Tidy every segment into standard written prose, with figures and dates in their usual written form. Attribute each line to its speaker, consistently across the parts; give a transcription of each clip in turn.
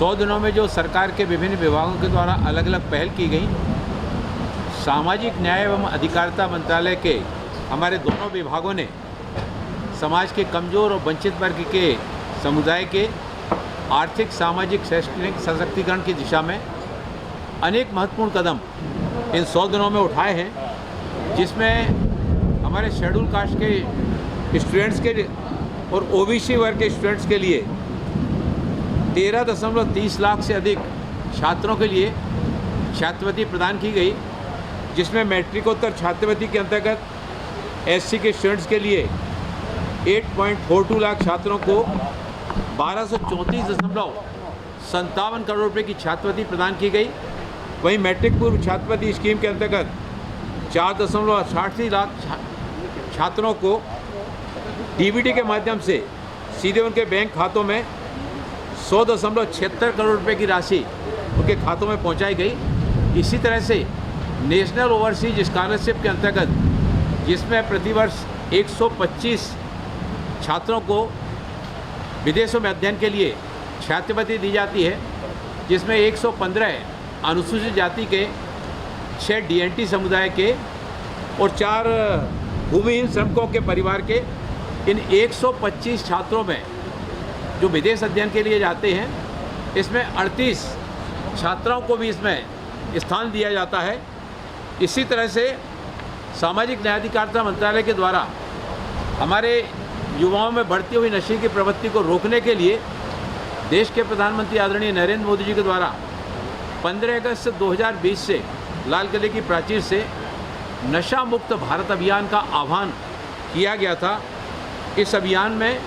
Speaker 1: 100 दिनों में जो सरकार के विभिन्न विभागों के द्वारा अलग अलग पहल की गई, सामाजिक न्याय एवं अधिकारिता मंत्रालय के हमारे दोनों विभागों ने समाज के कमज़ोर और वंचित वर्ग के समुदाय के आर्थिक, सामाजिक, शैक्षणिक सशक्तिकरण की दिशा में अनेक महत्वपूर्ण कदम इन 100 दिनों में उठाए हैं, जिसमें हमारे शेड्यूल कास्ट के स्टूडेंट्स के और ओबीसी वर्ग के स्टूडेंट्स के लिए 13.30 लाख से अधिक छात्रों के लिए छात्रवृत्ति प्रदान की गई, जिसमें मैट्रिकोत्तर छात्रवृत्ति के अंतर्गत एससी के स्टूडेंट्स के लिए 8.42 लाख छात्रों को 1234.57 करोड़ रुपए की छात्रवृत्ति प्रदान की गई। वहीं मैट्रिक पूर्व छात्रवृत्ति स्कीम के अंतर्गत 4.88 लाख छात्रों को डीबीटी के माध्यम से सीधे उनके बैंक खातों में 100.76 करोड़ रुपए की राशि उनके खातों में पहुंचाई गई। इसी तरह से नेशनल ओवरसीज स्कॉलरशिप के अंतर्गत, जिसमें प्रतिवर्ष 125 छात्रों को विदेशों में अध्ययन के लिए छात्रवृत्ति दी जाती है, जिसमें 115 अनुसूचित जाति के, 6 डीएनटी समुदाय के और 4 भूमिहीन श्रमिकों के परिवार के, इन 125 छात्रों में जो विदेश अध्ययन के लिए जाते हैं, इसमें 38 छात्राओं को भी इसमें स्थान दिया जाता है। इसी तरह से सामाजिक न्याय अधिकारिता मंत्रालय के द्वारा हमारे युवाओं में बढ़ती हुई नशे की प्रवृत्ति को रोकने के लिए देश के प्रधानमंत्री आदरणीय नरेंद्र मोदी जी के द्वारा 15 अगस्त 2020 से लाल किले की प्राचीर से नशा मुक्त भारत अभियान का आह्वान किया गया था। इस अभियान में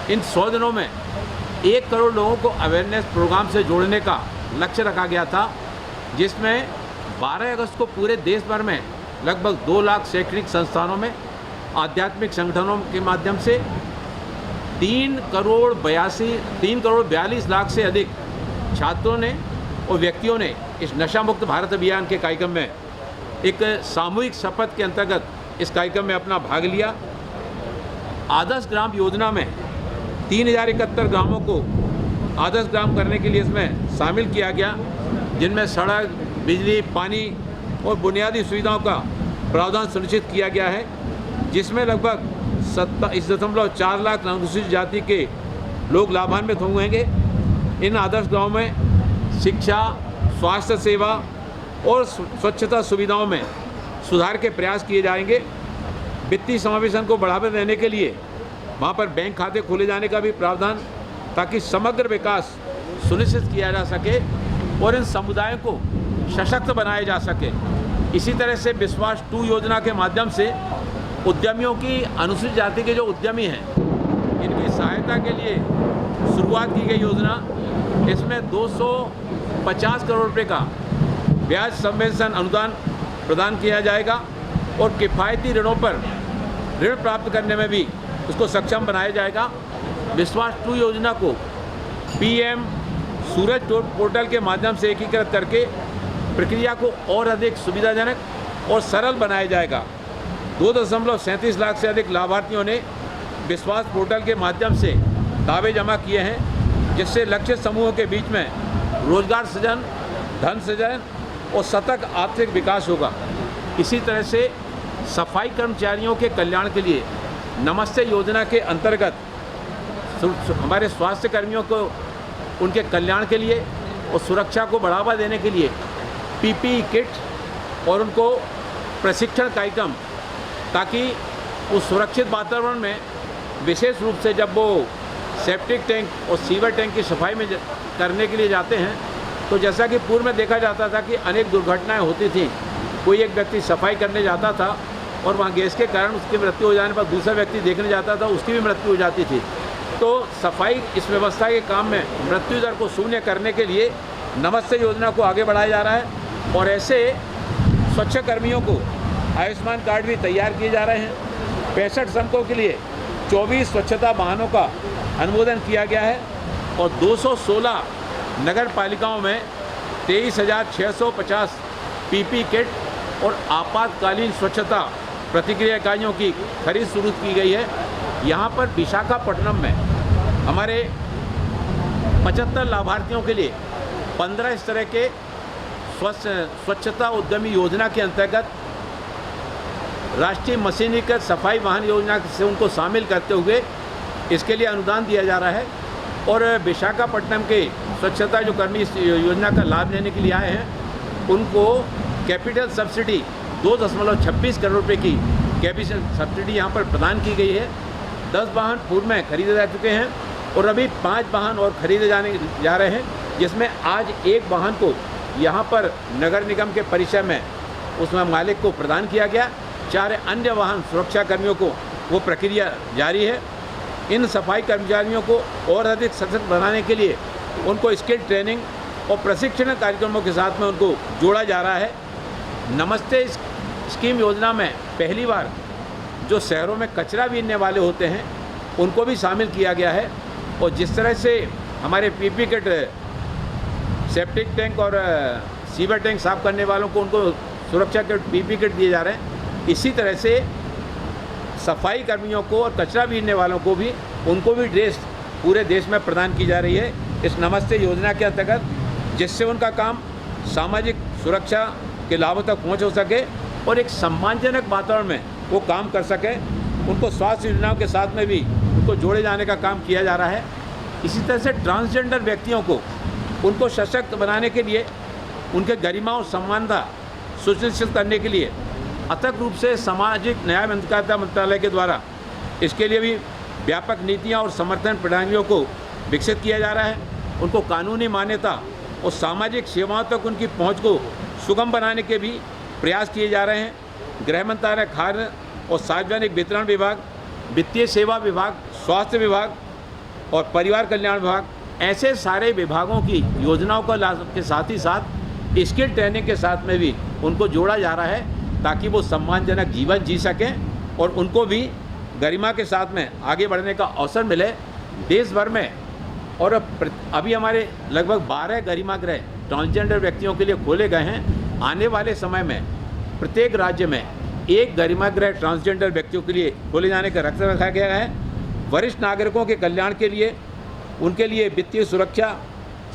Speaker 1: इन 100 दिनों में 1 करोड़ लोगों को अवेयरनेस प्रोग्राम से जोड़ने का लक्ष्य रखा गया था, जिसमें 12 अगस्त को पूरे देश भर में लगभग 2 लाख शैक्षणिक संस्थानों में, आध्यात्मिक संगठनों के माध्यम से 3 करोड़ 42 लाख से अधिक छात्रों ने और व्यक्तियों ने इस नशा मुक्त भारत अभियान के कार्यक्रम में एक सामूहिक शपथ के अंतर्गत इस कार्यक्रम में अपना भाग लिया। आदर्श ग्राम योजना में 3071 ग्रामों को आदर्श ग्राम करने के लिए इसमें शामिल किया गया, जिनमें सड़क, बिजली, पानी और बुनियादी सुविधाओं का प्रावधान सुनिश्चित किया गया है, जिसमें लगभग 27.4 लाख अनुसूचित जाति के लोग लाभान्वित होंगे। इन आदर्श गाँव में शिक्षा, स्वास्थ्य सेवा और स्वच्छता सुविधाओं में सुधार के प्रयास किए जाएंगे। वित्तीय समावेशन को बढ़ावा देने के लिए वहाँ पर बैंक खाते खोले जाने का भी प्रावधान, ताकि समग्र विकास सुनिश्चित किया जा सके और इन समुदायों को सशक्त बनाया जा सके। इसी तरह से विश्वास 2 योजना के माध्यम से उद्यमियों की, अनुसूचित जाति के जो उद्यमी हैं, इनकी सहायता के लिए शुरुआत की गई योजना, इसमें 250 करोड़ रुपए का ब्याज संवेदनशील अनुदान प्रदान किया जाएगा और किफ़ायती ऋणों पर ऋण प्राप्त करने में भी उसको सक्षम बनाया जाएगा। विश्वास 2 योजना को पीएम सूरज पोर्टल के माध्यम से एकीकृत करके प्रक्रिया को और अधिक सुविधाजनक और सरल बनाया जाएगा। 2.37 लाख से अधिक लाभार्थियों ने विश्वास पोर्टल के माध्यम से दावे जमा किए हैं, जिससे लक्षित समूहों के बीच में रोजगार सृजन, धन सृजन और सतत आर्थिक विकास होगा। इसी तरह से सफाई कर्मचारियों के कल्याण के लिए नमस्ते योजना के अंतर्गत हमारे स्वास्थ्य कर्मियों को उनके कल्याण के लिए और सुरक्षा को बढ़ावा देने के लिए पीपीई किट और उनको प्रशिक्षण कार्यक्रम, ताकि उस सुरक्षित वातावरण में विशेष रूप से जब वो सेप्टिक टैंक और सीवर टैंक की सफाई में करने के लिए जाते हैं, तो जैसा कि पूर्व में देखा जाता था कि अनेक दुर्घटनाएं होती थी। कोई एक व्यक्ति सफाई करने जाता था और वहाँ गैस के कारण उसकी मृत्यु हो जाने पर दूसरा व्यक्ति देखने जाता था, उसकी भी मृत्यु हो जाती थी। तो सफाई इस व्यवस्था के काम में मृत्यु दर को शून्य करने के लिए नमस्ते योजना को आगे बढ़ाया जा रहा है और ऐसे स्वच्छ कर्मियों को आयुष्मान कार्ड भी तैयार किए जा रहे हैं। 65 श्रमिकों के लिए 24 स्वच्छता वाहनों का अनुमोदन किया गया है और 216 नगर पालिकाओं में 23,650 पीपी किट और आपातकालीन स्वच्छता प्रतिक्रिया इकाइयों की खरीद शुरू की गई है। यहाँ पर विशाखापट्टनम में हमारे 75 लाभार्थियों के लिए 15 इस तरह के स्वच्छता उद्यमी योजना के अंतर्गत राष्ट्रीय मशीनीकृत सफाई वाहन योजना से उनको शामिल करते हुए इसके लिए अनुदान दिया जा रहा है। और विशाखापट्टनम के स्वच्छता जो कर्मी इस योजना का लाभ लेने के लिए आए हैं उनको कैपिटल सब्सिडी 2.26 करोड़ रुपए की कैपिटल सब्सिडी यहाँ पर प्रदान की गई है। 10 वाहन पूर्व में खरीदे जा चुके हैं और अभी 5 वाहन और खरीदे जा रहे हैं, जिसमें आज एक वाहन को यहाँ पर नगर निगम के परिसर में उसमें मालिक को प्रदान किया गया। 4 अन्य वाहन सुरक्षा कर्मियों को वो प्रक्रिया जारी है। इन सफाई कर्मचारियों को और अधिक सशक्त बनाने के लिए उनको स्किल ट्रेनिंग और प्रशिक्षण कार्यक्रमों के साथ में उनको जोड़ा जा रहा है। नमस्ते स्कीम योजना में पहली बार जो शहरों में कचरा बीनने वाले होते हैं उनको भी शामिल किया गया है। और जिस तरह से हमारे पीपी किट सेप्टिक टैंक और सीवर टैंक साफ करने वालों को उनको सुरक्षा किट पीपी किट दिए जा रहे हैं, इसी तरह से सफाई कर्मियों को और कचरा बीनने वालों को भी उनको भी ड्रेस पूरे देश में प्रदान की जा रही है इस नमस्ते योजना के अंतर्गत, जिससे उनका काम सामाजिक सुरक्षा के लाभों तक पहुंच हो सके और एक सम्मानजनक वातावरण में वो काम कर सके। उनको स्वास्थ्य योजनाओं के साथ में भी उनको जोड़े जाने का काम किया जा रहा है। इसी तरह से ट्रांसजेंडर व्यक्तियों को उनको सशक्त बनाने के लिए उनके गरिमा और समानता सुनिश्चित करने के लिए अथक रूप से सामाजिक न्याय अधिकारिता मंत्रालय के द्वारा इसके लिए भी व्यापक नीतियां और समर्थन प्रणालियों को विकसित किया जा रहा है। उनको कानूनी मान्यता और सामाजिक सेवाओं तक उनकी पहुंच को सुगम बनाने के भी प्रयास किए जा रहे हैं। गृह मंत्रालय, खाद्य और सार्वजनिक वितरण विभाग, वित्तीय सेवा विभाग, स्वास्थ्य विभाग और परिवार कल्याण विभाग, ऐसे सारे विभागों की योजनाओं को के साथ ही साथ स्किल ट्रेनिंग के साथ में भी उनको जोड़ा जा रहा है ताकि वो सम्मानजनक जीवन जी सकें और उनको भी गरिमा के साथ में आगे बढ़ने का अवसर मिले। देश भर में और अभी हमारे लगभग 12 गरिमा गृह ट्रांसजेंडर व्यक्तियों के लिए खोले गए हैं। आने वाले समय में प्रत्येक राज्य में एक गरिमा गृह ट्रांसजेंडर व्यक्तियों के लिए खोले जाने का लक्ष्य रखा गया है। वरिष्ठ नागरिकों के कल्याण के लिए उनके लिए वित्तीय सुरक्षा,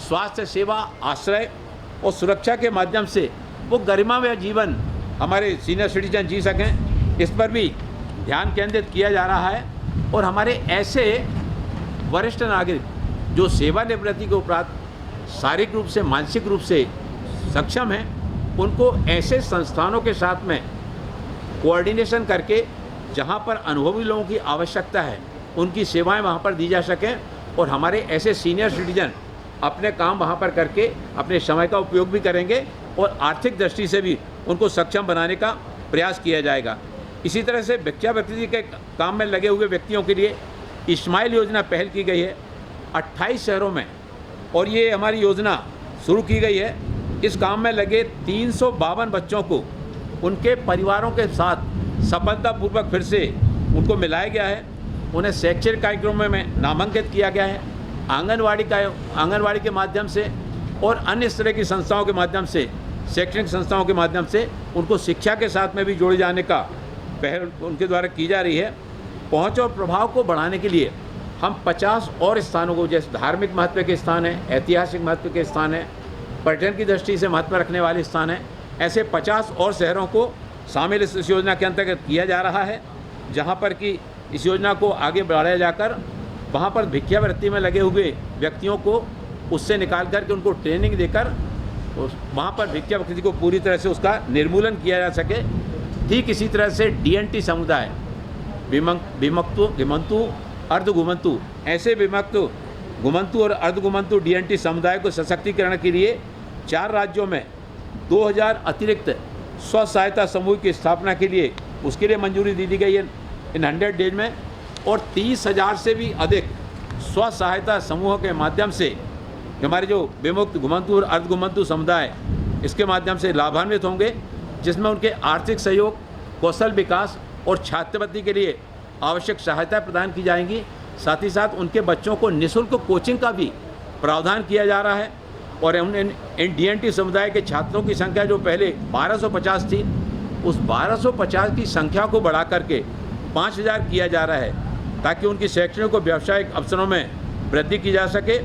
Speaker 1: स्वास्थ्य सेवा, आश्रय और सुरक्षा के माध्यम से वो गरिमामय जीवन हमारे सीनियर सिटीजन जी सकें, इस पर भी ध्यान केंद्रित किया जा रहा है। और हमारे ऐसे वरिष्ठ नागरिक जो सेवानिवृत्ति के उपरांत शारीरिक रूप से, मानसिक रूप से सक्षम हैं, उनको ऐसे संस्थानों के साथ में कोऑर्डिनेशन करके जहां पर अनुभवी लोगों की आवश्यकता है उनकी सेवाएं वहां पर दी जा सकें और हमारे ऐसे सीनियर सिटीजन अपने काम वहां पर करके अपने समय का उपयोग भी करेंगे और आर्थिक दृष्टि से भी उनको सक्षम बनाने का प्रयास किया जाएगा। इसी तरह से भिक्षावृत्ति के काम में लगे हुए व्यक्तियों के लिए इस्माइल योजना पहल की गई है 28 शहरों में, और ये हमारी योजना शुरू की गई है। इस काम में लगे 352 बच्चों को उनके परिवारों के साथ सफलतापूर्वक फिर से उनको मिलाया गया है। उन्हें शैक्षणिक कार्यक्रमों में नामांकित किया गया है। आंगनवाड़ी के माध्यम से और अन्य इस तरह की संस्थाओं के माध्यम से, शैक्षणिक संस्थाओं के माध्यम से उनको शिक्षा के साथ में भी जोड़े जाने का पहल उनके द्वारा की जा रही है। पहुंच और प्रभाव को बढ़ाने के लिए हम 50 और स्थानों को, जैसे धार्मिक महत्व के स्थान हैं, ऐतिहासिक महत्व के स्थान हैं, पर्यटन की दृष्टि से महत्व रखने वाले स्थान हैं, ऐसे 50 और शहरों को शामिल इस योजना के अंतर्गत किया जा रहा है, जहाँ पर कि इस योजना को आगे बढ़ाया जाकर वहाँ पर भिक्षावृत्ति में लगे हुए व्यक्तियों को उससे निकाल करके उनको ट्रेनिंग देकर वहाँ पर भिक्षावृत्ति को पूरी तरह से उसका निर्मूलन किया जा सके। ठीक इसी तरह से DNT समुदाय, विमुक्तु, घुमंतु, अर्धघुमंतु, ऐसे विमुक्त, घुमंतु और अर्धघुमंतु DNT समुदाय को सशक्तिकरण के लिए 4 राज्यों में 2000 अतिरिक्त स्व सहायता समूह की स्थापना के लिए उसके लिए मंजूरी दी गई है इन 100 डेज में, और 30,000 से भी अधिक स्व सहायता समूहों के माध्यम से हमारे जो विमुक्त, घुमंतु और अर्धघुमंतु समुदाय इसके माध्यम से लाभान्वित होंगे, जिसमें उनके आर्थिक सहयोग, कौशल विकास और छात्रवृत्ति के लिए आवश्यक सहायता प्रदान की जाएंगी। साथ ही साथ उनके बच्चों को निःशुल्क कोचिंग का भी प्रावधान किया जा रहा है। और इन DNT समुदाय के छात्रों की संख्या जो पहले 1250 थी, उस 1250 की संख्या को बढ़ा करके 5000 किया जा रहा है, ताकि उनकी शैक्षणिक और व्यावसायिक अवसरों में वृद्धि की जा सके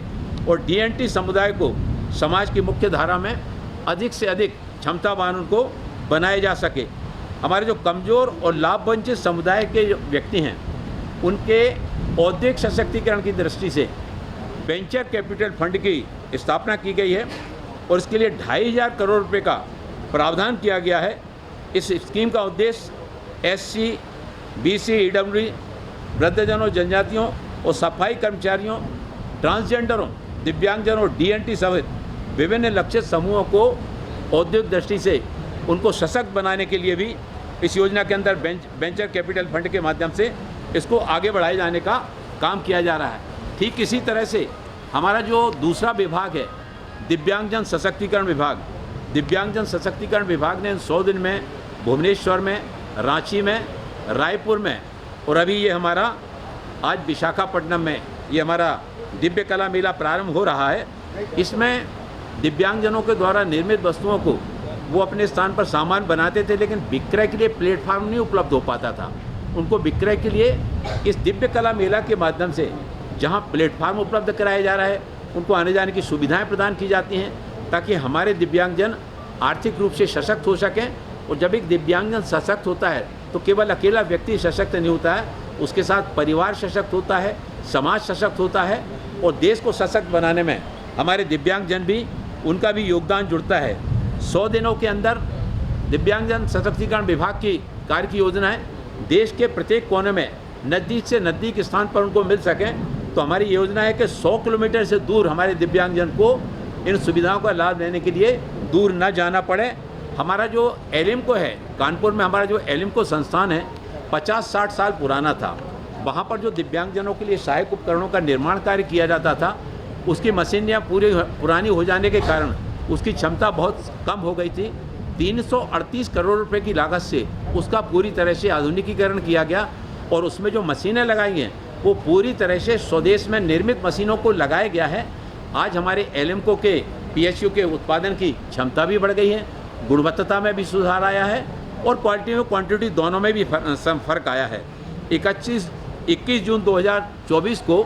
Speaker 1: और DNT समुदाय को समाज की मुख्य धारा में अधिक से अधिक क्षमतावान उनको बनाया जा सके। हमारे जो कमज़ोर और लाभ वंचित समुदाय के जो व्यक्ति हैं उनके औद्योगिक सशक्तिकरण की दृष्टि से वेंचर कैपिटल फंड की स्थापना की गई है और इसके लिए 2500 करोड़ रुपए का प्रावधान किया गया है। इस स्कीम का उद्देश्य SC, BC, EWD, वृद्धजनों, जनजातियों और सफाई कर्मचारियों, ट्रांसजेंडरों, दिव्यांगजनों और DNT सहित विभिन्न लक्षित समूहों को औद्योगिक दृष्टि से उनको सशक्त बनाने के लिए भी इस योजना के अंदर वेंचर कैपिटल फंड के माध्यम से इसको आगे बढ़ाए जाने का काम किया जा रहा है। ठीक इसी तरह से हमारा जो दूसरा विभाग है दिव्यांगजन सशक्तिकरण विभाग, दिव्यांगजन सशक्तिकरण विभाग ने 100 दिन में भुवनेश्वर में, रांची में, रायपुर में और अभी ये हमारा आज विशाखापट्टनम में ये हमारा दिव्य कला मेला प्रारंभ हो रहा है। इसमें दिव्यांगजनों के द्वारा निर्मित वस्तुओं को वो अपने स्थान पर सामान बनाते थे, लेकिन विक्रय के लिए प्लेटफार्म नहीं उपलब्ध हो पाता था। उनको विक्रय के लिए इस दिव्य कला मेला के माध्यम से जहां प्लेटफार्म उपलब्ध कराया जा रहा है, उनको आने जाने की सुविधाएं प्रदान की जाती हैं ताकि हमारे दिव्यांगजन आर्थिक रूप से सशक्त हो सकें। और जब एक दिव्यांगजन सशक्त होता है तो केवल अकेला व्यक्ति सशक्त नहीं होता है, उसके साथ परिवार सशक्त होता है, समाज सशक्त होता है और देश को सशक्त बनाने में हमारे दिव्यांगजन भी, उनका भी योगदान जुड़ता है। 100 दिनों के अंदर दिव्यांगजन सशक्तिकरण विभाग की कार्य की योजनाएं देश के प्रत्येक कोने में नज़दीक से नज़दीक स्थान पर उनको मिल सकें। तो हमारी योजना है कि 100 किलोमीटर से दूर हमारे दिव्यांगजन को इन सुविधाओं का लाभ लेने के लिए दूर न जाना पड़े। हमारा जो एलिम्को है, कानपुर में हमारा जो एलिम्को संस्थान है 50-60 साल पुराना था। वहाँ पर जो दिव्यांगजनों के लिए सहायक उपकरणों का निर्माण कार्य किया जाता था, उसकी मशीनियाँ पूरी पुरानी हो जाने के कारण उसकी क्षमता बहुत कम हो गई थी। 338 करोड़ रुपए की लागत से उसका पूरी तरह से आधुनिकीकरण किया गया और उसमें जो मशीनें लगाई हैं वो पूरी तरह से स्वदेश में निर्मित मशीनों को लगाया गया है। आज हमारे एलिम्को के PSU के उत्पादन की क्षमता भी बढ़ गई है, गुणवत्ता में भी सुधार आया है और क्वालिटी में क्वांटिटी दोनों में भी फर्क आया है। 21 जून 2024 को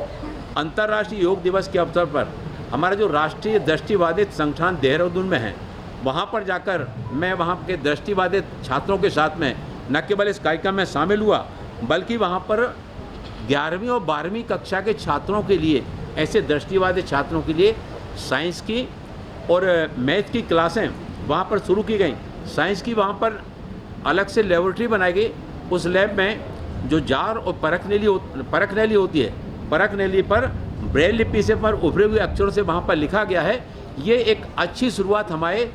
Speaker 1: अंतर्राष्ट्रीय योग दिवस के अवसर पर हमारा जो राष्ट्रीय दृष्टिबाधित संगठन देहरादून में है, वहाँ पर जाकर मैं वहाँ के दृष्टिबाधित छात्रों के साथ में न केवल इस कार्यक्रम में शामिल हुआ, बल्कि वहाँ पर 11वीं और 12वीं कक्षा के छात्रों के लिए, ऐसे दृष्टिबाधित छात्रों के लिए साइंस की और मैथ की क्लासें वहाँ पर शुरू की गई। साइंस की वहाँ पर अलग से लेबोरेटरी बनाई गई। उस लैब में जो जार और परखनैली होती है, परखनैली पर ब्रेल लिपि से पर उभरे हुए अक्षरों से वहाँ पर लिखा गया है। ये एक अच्छी शुरुआत हमारे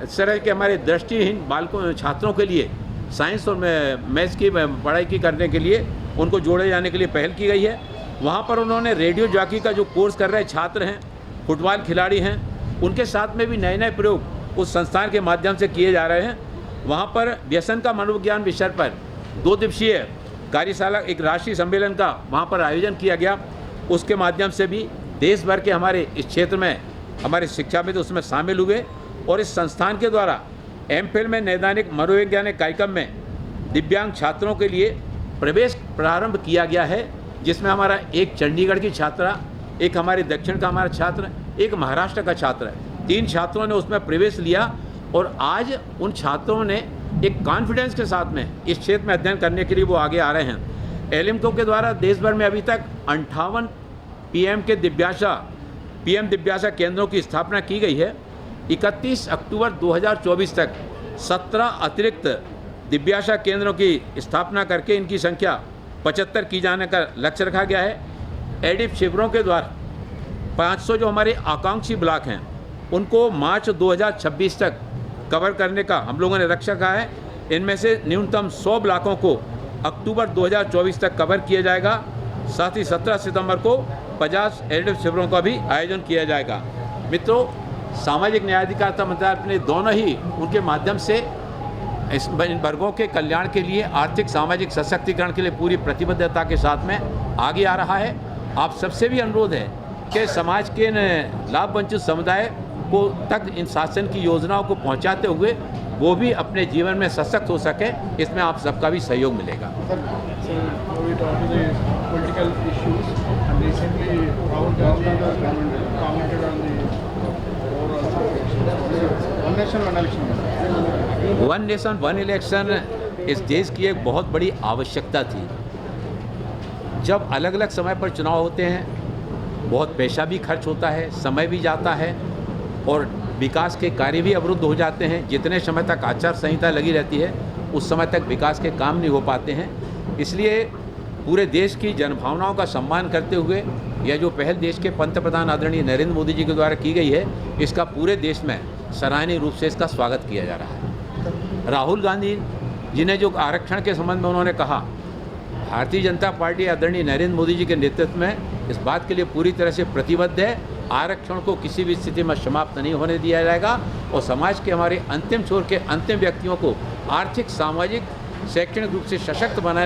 Speaker 1: इस तरह के हमारे दृष्टिहीन बालकों छात्रों के लिए साइंस और मैथ्स की पढ़ाई की करने के लिए उनको जोड़े जाने के लिए पहल की गई है। वहाँ पर उन्होंने रेडियो जॉकी का जो कोर्स कर रहे छात्र हैं, फुटबॉल खिलाड़ी हैं, उनके साथ में भी नए नए प्रयोग उस संस्थान के माध्यम से किए जा रहे हैं। वहाँ पर व्यसन का मनोविज्ञान विषय पर 2 दिवसीय कार्यशाला, एक राष्ट्रीय सम्मेलन का वहाँ पर आयोजन किया गया। उसके माध्यम से भी देश भर के हमारे इस क्षेत्र में हमारे शिक्षाविद उसमें शामिल हुए और इस संस्थान के द्वारा MPhil में नैदानिक मनोवैज्ञानिक कार्यक्रम में दिव्यांग छात्रों के लिए प्रवेश प्रारंभ किया गया है, जिसमें हमारा एक चंडीगढ़ की छात्रा, एक हमारे दक्षिण का हमारा छात्र, एक महाराष्ट्र का छात्र है। 3 छात्रों ने उसमें प्रवेश लिया और आज उन छात्रों ने एक कॉन्फिडेंस के साथ में इस क्षेत्र में अध्ययन करने के लिए वो आगे आ रहे हैं। एलिम्को के द्वारा देश भर में अभी तक 58 PM दिव्याशा केंद्रों की स्थापना की गई है। 31 अक्टूबर 2024 तक 17 अतिरिक्त दिव्याशा केंद्रों की स्थापना करके इनकी संख्या 75 की जाने का लक्ष्य रखा गया है। एडिप शिविरों के द्वारा 500 जो हमारे आकांक्षी ब्लॉक हैं उनको मार्च 2026 तक कवर करने का हम लोगों ने लक्ष्य रखा है। इनमें से न्यूनतम 100 ब्लॉकों को अक्टूबर 2024 तक कवर किया जाएगा। साथ ही 17 सितंबर को 50 एडिप शिविरों का भी आयोजन किया जाएगा। मित्रों, सामाजिक न्याय अधिकारिता मंत्रालय अपने दोनों ही उनके माध्यम से इस वर्गों के कल्याण के लिए, आर्थिक सामाजिक सशक्तिकरण के लिए पूरी प्रतिबद्धता के साथ में आगे आ रहा है। आप सबसे भी अनुरोध है कि समाज के लाभ वंचित समुदाय को तक इन शासन की योजनाओं को पहुंचाते हुए वो भी अपने जीवन में सशक्त हो सके, इसमें आप सबका भी सहयोग मिलेगा।
Speaker 2: So we talk to the political issues and recently Rahul Gandhi commented on the overall situation. One nation, one election.
Speaker 1: One nation one election इस देश की एक बहुत बड़ी आवश्यकता थी। जब अलग अलग समय पर चुनाव होते हैं, बहुत पैसा भी खर्च होता है, समय भी जाता है और विकास के कार्य भी अवरुद्ध हो जाते हैं। जितने समय तक आचार संहिता लगी रहती है उस समय तक विकास के काम नहीं हो पाते हैं। इसलिए पूरे देश की जनभावनाओं का सम्मान करते हुए यह जो पहल देश के पंतप्रधान आदरणीय नरेंद्र मोदी जी के द्वारा की गई है, इसका पूरे देश में सराहनीय रूप से इसका स्वागत किया जा रहा है। राहुल गांधी जी ने जो आरक्षण के संबंध में उन्होंने कहा, भारतीय जनता पार्टी आदरणीय नरेंद्र मोदी जी के नेतृत्व में इस बात के लिए पूरी तरह से प्रतिबद्ध है। आरक्षण को किसी भी स्थिति में समाप्त नहीं होने दिया जाएगा और समाज के हमारे अंतिम छोर के अंतिम व्यक्तियों को आर्थिक, सामाजिक, शैक्षणिक रूप से सशक्त बनाने